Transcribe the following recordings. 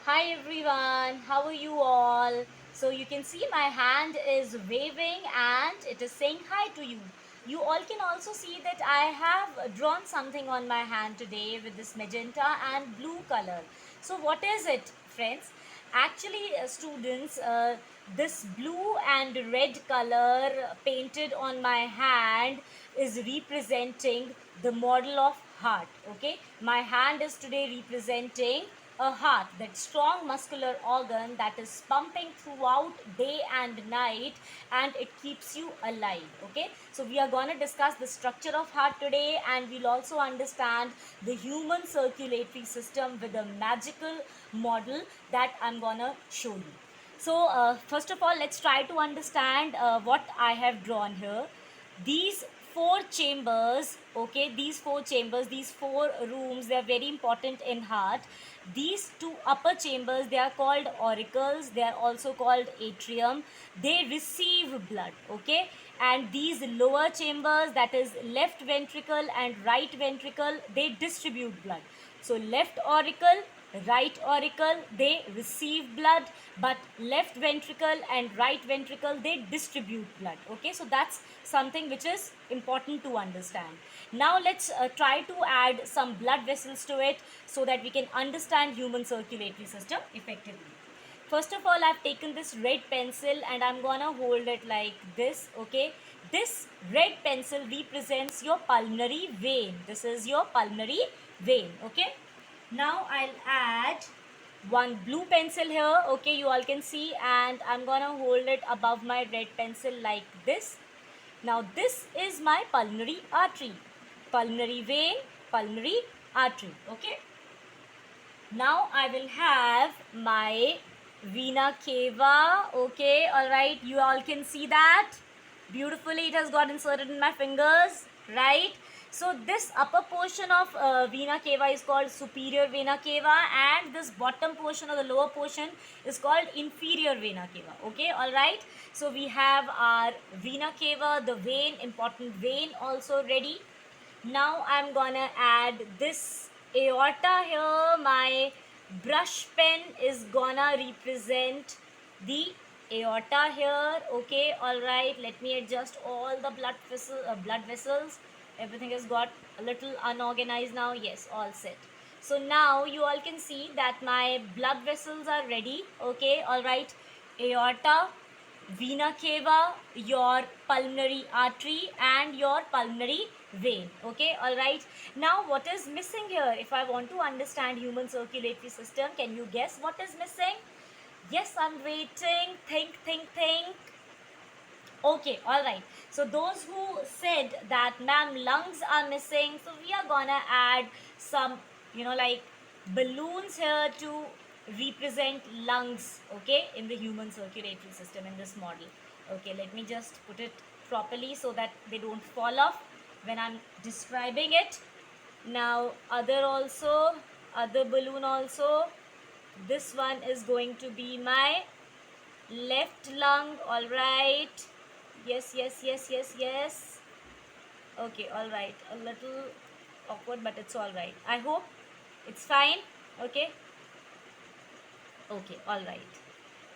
Hi everyone, how are you all? So you can see my hand is waving and it is saying hi to you. You all can also see that I have drawn something on my hand today with this magenta and blue color. So what is it, friends? Actually, students, this blue and red color painted on my hand is representing the model of heart. Okay, my hand is today representing a heart, that strong muscular organ that is pumping throughout day and night, and it keeps you alive. Okay, so we are going to discuss the structure of heart today, and we'll also understand the human circulatory system with a magical model that I'm going to show you. So first of all, let's try to understand what I have drawn here. These four chambers, okay, these four rooms, they are very important in heart. These two upper chambers, they are called auricles, they are also called atrium. They receive blood, okay, and these lower chambers, that is left ventricle and right ventricle, they distribute blood. So left auricle, right auricle, they receive blood, but left ventricle and right ventricle, they distribute blood. Okay, so that's something which is important to understand. Now let's try to add some blood vessels to it so that we can understand human circulatory system effectively. First of all, I've taken this red pencil and I'm gonna hold it like this. Okay, this red pencil represents your pulmonary vein. This is your pulmonary vein. Okay, now I'll add one blue pencil here. Okay, you all can see, and I'm gonna hold it above my red pencil like this. Now this is my pulmonary artery, pulmonary vein, pulmonary artery. Okay, now I will have my vena cava. Okay, all right, you all can see that beautifully. It has got inserted in my fingers, right? So this upper portion of vena cava is called superior vena cava, and this bottom portion or the lower portion is called inferior vena cava. Okay, all right. So we have our vena cava, the vein, important vein, also ready. Now I'm gonna add this aorta here. My brush pen is gonna represent the aorta here. Okay, all right, let me adjust all the blood vessels. Everything has got a little unorganized now. Yes, all set. So now you all can see that my blood vessels are ready. Okay, all right, aorta, vena cava, your pulmonary artery, and your pulmonary vein. Okay, all right. Now what is missing here? If I want to understand human circulatory system, can you guess what is missing? Yes, I'm waiting. Think. Okay, all right. So those who said that ma'am lungs are missing, so we are gonna add some, like balloons here to represent lungs, okay, in the human circulatory system in this model. Okay, let me just put it properly so that they don't fall off when I'm describing it. Now other balloon also. This one is going to be my left lung, all right. Yes. Okay, all right. A little awkward, but it's all right. I hope it's fine. Okay. Okay, all right.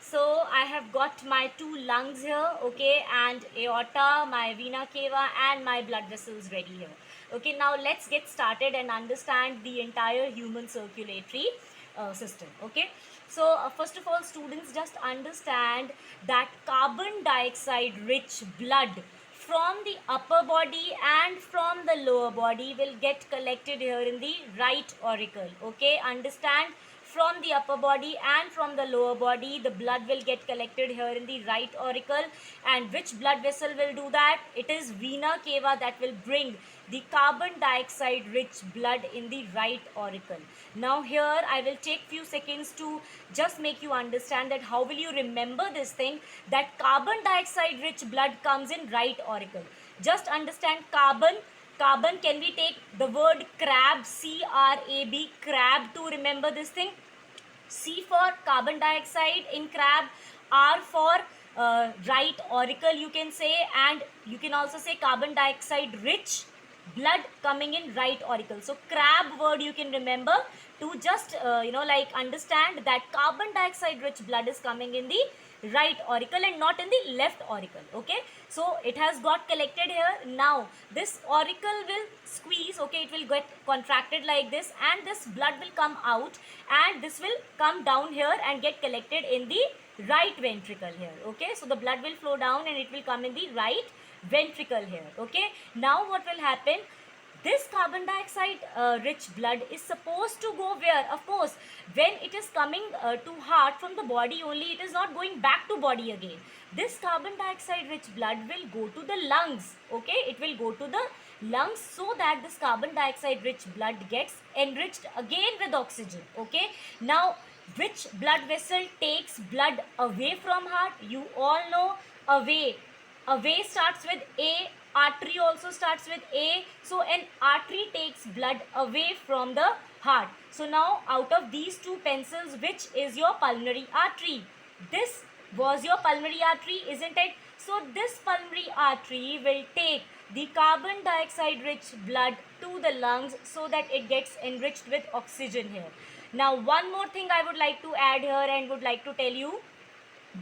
So I have got my two lungs here, okay, and aorta, my vena cava, and my blood vessels ready here. Okay, now let's get started and understand the entire human circulatory system. Okay, so first of all, students, just understand that carbon dioxide rich blood from the upper body and from the lower body will get collected here in the right auricle. Okay, understand, from the upper body and from the lower body, the blood will get collected here in the right auricle. And which blood vessel will do that? It is vena cava that will bring the carbon dioxide rich blood in the right auricle. Now here I will take few seconds to just make you understand that how will you remember this thing, that carbon dioxide rich blood comes in right auricle. Just understand carbon. Can we take the word crab, CRAB, crab, to remember this thing? C for carbon dioxide in crab, R for right auricle you can say, and you can also say carbon dioxide rich blood coming in right auricle. So crab word you can remember to just like understand that carbon dioxide rich blood is coming in the right auricle and not in the left auricle. Okay, so it has got collected here. Now this auricle will squeeze, okay, it will get contracted like this, and this blood will come out, and this will come down here and get collected in the right ventricle here. Okay, so the blood will flow down and it will come in the right ventricle here. Okay, now what will happen, this carbon dioxide rich blood is supposed to go where? Of course, when it is coming to heart from the body only, it is not going back to body again. This carbon dioxide rich blood will go to the lungs. Okay, it will go to the lungs, so that this carbon dioxide rich blood gets enriched again with oxygen. Okay, now which blood vessel takes blood away from heart? You all know, away. Away starts with A, artery also starts with A. So an artery takes blood away from the heart. So now out of these two pencils, which is your pulmonary artery? This was your pulmonary artery, isn't it? So this pulmonary artery will take the carbon dioxide rich blood to the lungs, so that it gets enriched with oxygen here. Now one more thing I would like to add here and would like to tell you,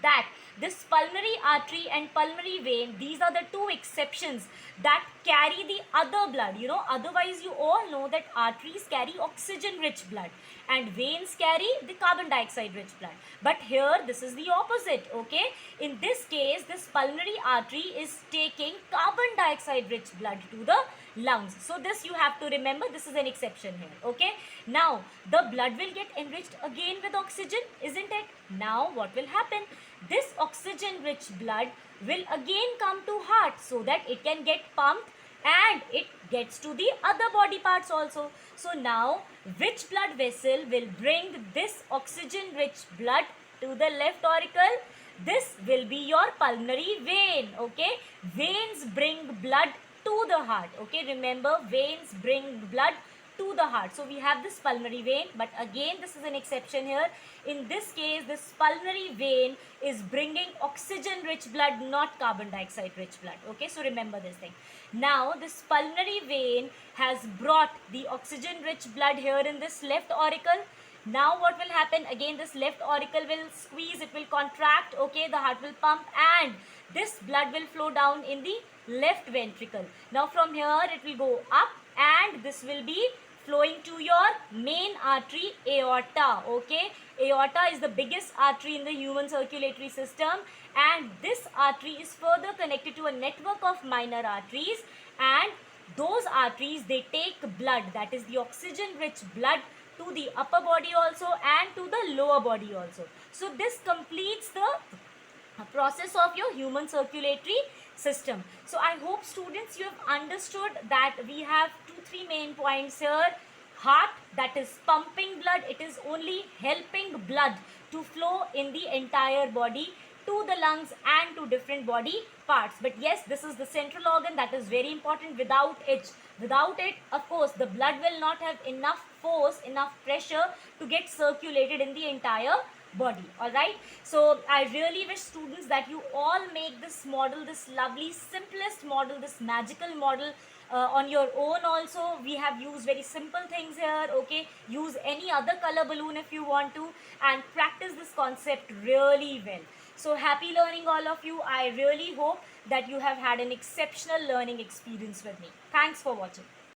that this pulmonary artery and pulmonary vein, these are the two exceptions that carry the other blood. Otherwise you all know that arteries carry oxygen rich blood and veins carry the carbon dioxide rich blood, but here this is the opposite. Okay, in this case this pulmonary artery is taking carbon dioxide rich blood to the lungs. So this you have to remember, this is an exception here. Okay, now the blood will get enriched again with oxygen, isn't it? Now what will happen, this oxygen rich blood will again come to heart, so that it can get pumped and it gets to the other body parts also. So now which blood vessel will bring this oxygen rich blood to the left auricle? This will be your pulmonary vein. Okay, veins bring blood to the heart. Okay, remember, veins bring blood to the heart. So we have this pulmonary vein, but again this is an exception here. In this case, this pulmonary vein is bringing oxygen rich blood, not carbon dioxide rich blood. Okay, so remember this thing. Now this pulmonary vein has brought the oxygen rich blood here in this left auricle. Now what will happen, again this left auricle will squeeze, it will contract. Okay, the heart will pump and this blood will flow down in the left ventricle. Now from here it will go up and this will be flowing to your main artery, aorta. Okay, aorta is the biggest artery in the human circulatory system, and this artery is further connected to a network of minor arteries, and those arteries, they take blood, that is the oxygen rich blood, to the upper body also and to the lower body also. So this completes the process of your human circulatory system. So I hope students you have understood that we have 2-3 main points here. Heart, that is pumping blood, it is only helping blood to flow in the entire body to the lungs and to different body parts. But yes, this is the central organ that is very important. Without it, of course, the blood will not have enough force, enough pressure to get circulated in the entire body. All right, so I really wish students that you all make this model, this lovely simplest model, this magical model on your own also. We have used very simple things here. Okay, use any other color balloon if you want to, and practice this concept really well. So happy learning all of you. I really hope that you have had an exceptional learning experience with me. Thanks for watching.